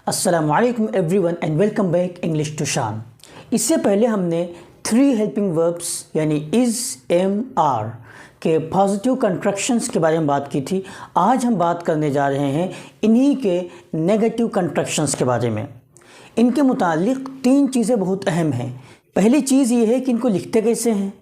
अस्सलामु अलैकुम everyone and welcome back English to Shaan. इससे पहले हमने 3 हेल्पिंग वर्ब्स यानी इज़, एम, आर के पॉजिटिव कंट्रैक्शंस के बारे में बात की थी। आज हम बात करने जा रहे हैं इन्हीं के नेगेटिव कंट्रैक्शंस के बारे में। इनके मुतालिक 3 चीज़ें बहुत अहम हैं। पहली चीज़ ये है कि इनको लिखते कैसे हैं,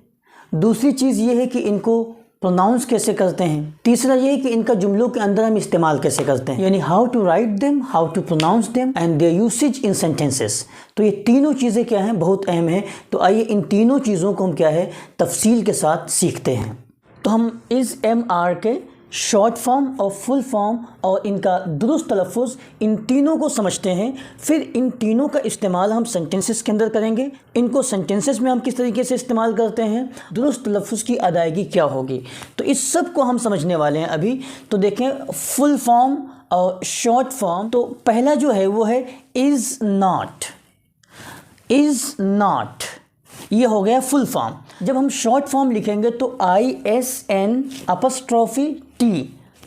दूसरी चीज़ ये है कि इनको प्रोनाउंस कैसे करते हैं, तीसरा ये है कि इनका जुमलों के अंदर हम इस्तेमाल कैसे करते हैं, यानी how to write them, how to pronounce them and their usage in sentences. तो ये तीनों चीज़ें क्या हैं, बहुत अहम हैं। तो आइए इन तीनों चीज़ों को हम क्या है तफसील के साथ सीखते हैं। तो हम इज़, एम, आर के शॉर्ट फॉर्म और फुल फॉर्म और इनका दुरुस्त तलफ़ुज़ इन तीनों को समझते हैं। फिर इन तीनों का इस्तेमाल हम सेंटेंसेस के अंदर करेंगे। इनको सेंटेंसेस में हम किस तरीके से इस्तेमाल करते हैं, दुरुस्त तलफ़ुज़ की अदायगी क्या होगी, तो इस सब को हम समझने वाले हैं अभी। तो देखें फुल फॉर्म और शॉर्ट फॉर्म। तो पहला जो है वो है इज़ नॉट। इज़ नॉट ये हो गया फुल फॉर्म। जब हम शॉर्ट फॉर्म लिखेंगे तो ISN'T,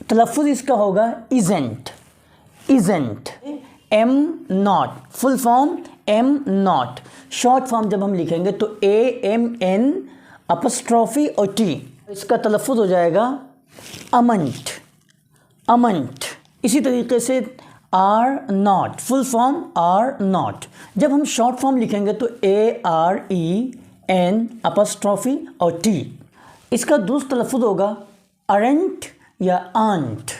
तलफ़ुज़ इसका होगा isn't. Isn't, M not, full form am not. Short form जब हम लिखेंगे तो AMN' और T, इसका तलफ़ुज़ हो जाएगा अमंट। अमंट। इसी तरीके से are not, full form are not. जब हम शॉर्ट फॉर्म लिखेंगे तो AREN' और T, इसका दुरुस्त तलफ़ुज़ होगा अरेंट या आंट।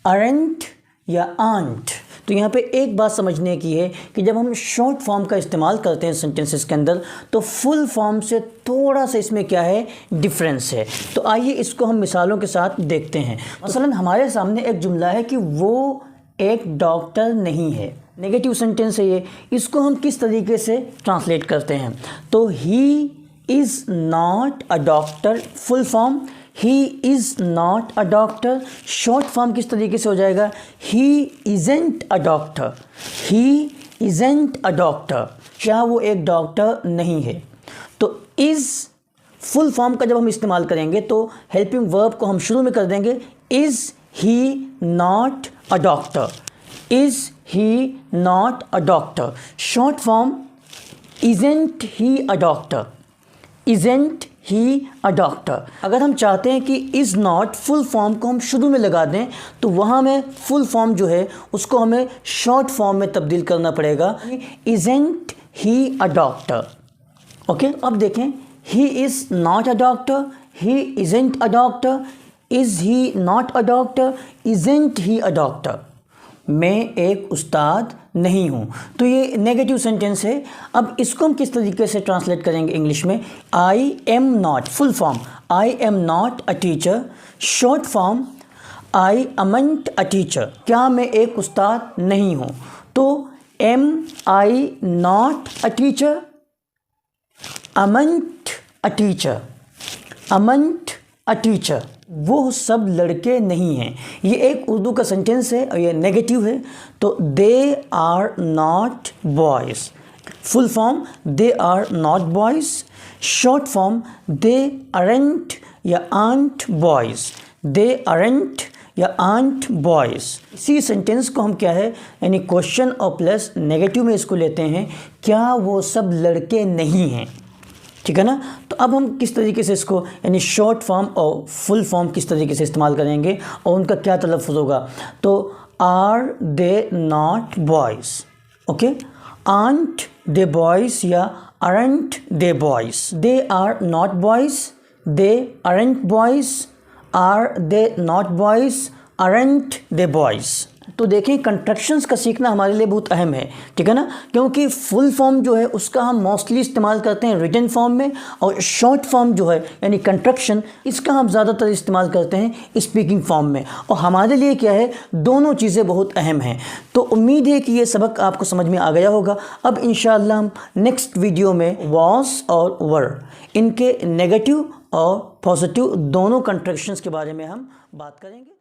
अरेंट या आंट। तो यहाँ पे एक बात समझने की है कि जब हम शॉर्ट फॉर्म का इस्तेमाल करते हैं सेंटेंसेस के अंदर तो फुल फॉर्म से थोड़ा सा इसमें क्या है डिफरेंस है। तो आइए इसको हम मिसालों के साथ देखते हैं। मसलन हमारे सामने एक जुमला है कि वो एक डॉक्टर नहीं है। नेगेटिव सेंटेंस है ये। इसको हम किस तरीके से ट्रांसलेट करते हैं तो he is not a doctor, full form he is not a doctor. Short form किस तरीके से हो जाएगा, he isn't a doctor. He isn't a doctor, क्या वो एक डॉक्टर नहीं है। तो इज़ फुल फॉर्म का जब हम इस्तेमाल करेंगे तो हेल्पिंग वर्ब को हम शुरू में कर देंगे is he not a doctor. Is he not a doctor. Short form isn't he a doctor. Isn't he a doctor. अगर हम चाहते हैं कि इज़ नॉट फुल फॉर्म को हम शुरू में लगा दें तो वहाँ में फुल फॉर्म जो है उसको हमें शॉर्ट फॉर्म में तब्दील करना पड़ेगा, isn't he a doctor. Okay, अब देखें ही is not a doctor, he isn't a doctor, is he not a doctor, isn't he a doctor. मैं एक उस्ताद नहीं हूँ। तो ये नेगेटिव सेंटेंस है। अब इसको हम किस तरीके से ट्रांसलेट करेंगे इंग्लिश में, I am not, full form I am not a teacher. Short form I amn't a teacher, क्या मैं एक उस्ताद नहीं हूँ। तो am I not a teacher, amn't a teacher, amn't a teacher, वो सब लड़के नहीं हैं। ये एक उर्दू का सेंटेंस है और ये नेगेटिव है। तो they are not boys, full form they are not boys. Short form they aren't या आंट बॉयज़। दे अरेंट या आंट बॉयज़। इसी सेंटेंस को हम क्या है यानी क्वेश्चन और प्लस नेगेटिव में इसको लेते हैं, क्या वो सब लड़के नहीं हैं। ठीक है ना। तो अब हम किस तरीके से इसको यानी शॉर्ट फॉर्म और फुल फॉर्म किस तरीके से इस्तेमाल करेंगे और उनका क्या तलफ़ुज़ होगा। तो are they not boys, okay, aren't they boys या aren't they boys. They are not boys, they aren't boys, are they not boys, aren't they boys. तो देखें कंट्रैक्शंस का सीखना हमारे लिए बहुत अहम है, ठीक है ना, क्योंकि फुल फॉर्म जो है उसका हम मोस्टली इस्तेमाल करते हैं रिटन फॉर्म में और शॉर्ट फॉर्म जो है यानी कंट्रैक्शन इसका हम ज़्यादातर इस्तेमाल करते हैं स्पीकिंग फॉर्म में। और हमारे लिए क्या है दोनों चीज़ें बहुत अहम हैं। तो उम्मीद है कि ये सबक आपको समझ में आ गया होगा। अब इंशाअल्लाह हम नेक्स्ट वीडियो में वॉस और वर इनके नेगेटिव और पॉजिटिव दोनों कंट्रैक्शंस के बारे में हम बात करेंगे।